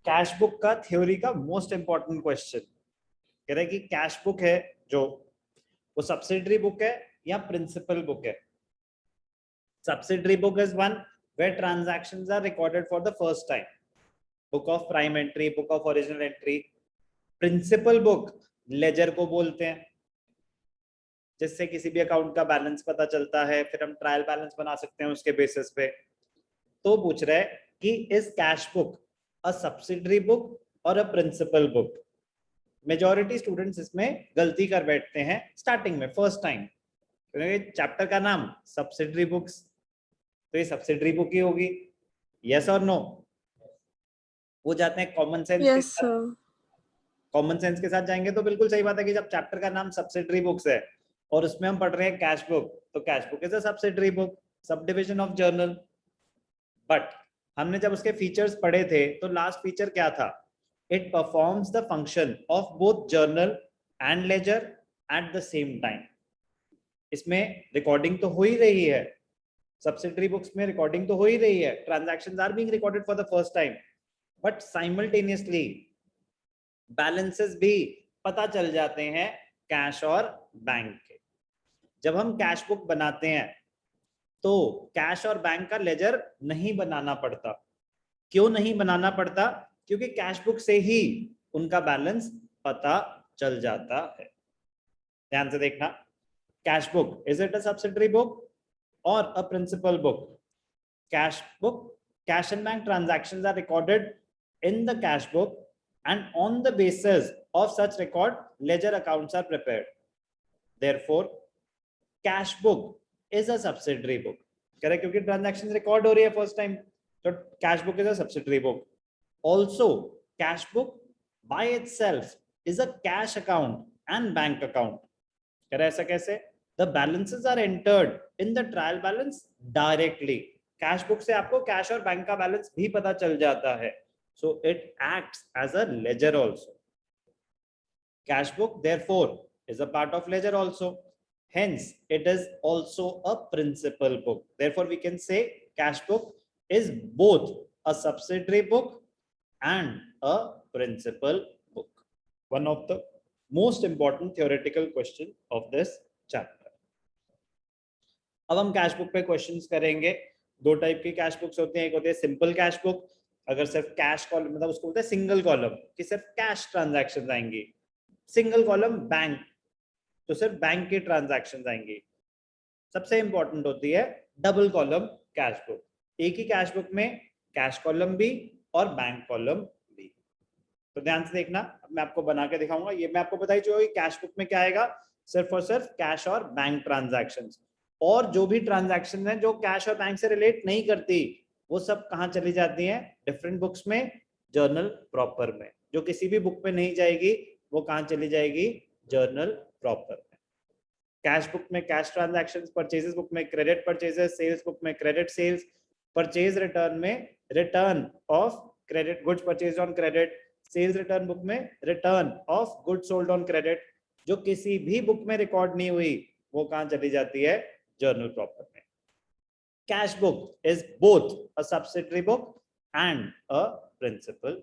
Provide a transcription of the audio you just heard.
Cash book का theory का most important question कह रहा है कि कैश बुक है जो वो सब्सिडरी बुक है या प्रिंसिपल बुक है। Subsidiary book is one where transactions are recorded for the first time, book of prime entry, book of original entry. Principal book ledger को बोलते हैं, जिससे किसी भी अकाउंट का बैलेंस पता चलता है, फिर हम ट्रायल बैलेंस बना सकते हैं उसके बेसिस पे। तो पूछ रहा है कि is cash book a subsidiary book और a principal book. Majority students इसमें गलती कर बैठते हैं स्टार्टिंग में फर्स्ट टाइम, चैप्टर का नाम सब्सिडरी बुक्स, तो ये सब्सिडरी बुक ही होगी। यस और नो? वो जाते हैं कॉमन सेंस के यस साथ। सर। कॉमन सेंस के साथ जाएंगे तो बिल्कुल सही बात है कि जब चैप्टर का नाम सब्सिडरी बुक्स है और उसमें हम पढ़ रहे हैं कैश बुक, तो cash book is a subsidiary book, sub division of journal. But हमने जब उसके फीचर्स पढ़े थे तो लास्ट फीचर क्या था? It performs the function of both journal and ledger at the same time. इसमें रिकॉर्डिंग तो हो ही रही है, सब्सिडरी बुक्स में रिकॉर्डिंग तो हो ही रही है, transactions are being recorded for the first time, but simultaneously balances भी पता चल जाते हैं कैश और बैंक के। जब हम कैश बुक बनाते हैं तो कैश और बैंक का लेजर नहीं बनाना पड़ता। क्यों नहीं बनाना पड़ता? क्योंकि कैश बुक से ही उनका बैलेंस पता चल जाता है। ध्यान से देखना, cash book is it a subsidiary book और a principal book? Cash book, cash and bank transactions are recorded in the cash book, and on the basis of such record ledger accounts are prepared. Therefore cash book is a subsidiary book. Correct, क्योंकि transaction record हो रही है first time, तो cash book is a subsidiary book. Also cash book by itself is a cash account and bank account. कह रहे ऐसा कैसे? The balances are entered in the trial balance directly. Cash book से आपको cash और bank का balance भी पता चल जाता है, so it acts as a ledger also. Cash book therefore is a part of ledger also, hence it is also a principal book. Therefore we can say cash book is both a subsidiary book and a principal book. One of the most important theoretical question of this chapter. अब हम cash book पे questions करेंगे। दो type की cash books होती हैं, एक होती है सिंपल कैश बुक, अगर सिर्फ कैश कॉलम, मतलब उसको बोलते हैं सिंगल कॉलम कि सिर्फ कैश ट्रांजैक्शंस आएंगी। सिंगल कॉलम बैंक, तो सिर्फ बैंक की ट्रांजैक्शंस आएंगी। सबसे इंपॉर्टेंट होती है डबल कॉलम कैश बुक, एक ही कैश बुक में कैश कॉलम भी और बैंक कॉलम भी। तो ध्यान से देखना, मैं आपको बना के दिखाऊंगा। ये मैं आपको बताई जो कैश बुक में क्या आएगा, सिर्फ और सिर्फ कैश और बैंक ट्रांजैक्शंस, और जो भी ट्रांजैक्शन है जो कैश और बैंक से रिलेट नहीं करती वो सब कहाँ चली जाती हैं? डिफरेंट बुक्स में, जर्नल प्रॉपर में। जो किसी भी बुक में नहीं जाएगी वो कहाँ चली जाएगी? जर्नल प्रॉपर में। कैश बुक में कैश ट्रांजैक्शंस, परचेजेस बुक में क्रेडिट परचेजेस, सेल्स बुक में क्रेडिट सेल्स, परचेज रिटर्न में return of credit goods purchase on credit, sales return book में return of goods sold on credit. जो किसी भी book में record नहीं हुई वो कहाँ चली जाती है? जर्नल प्रॉपर में। Cash book is both a subsidiary book and a principal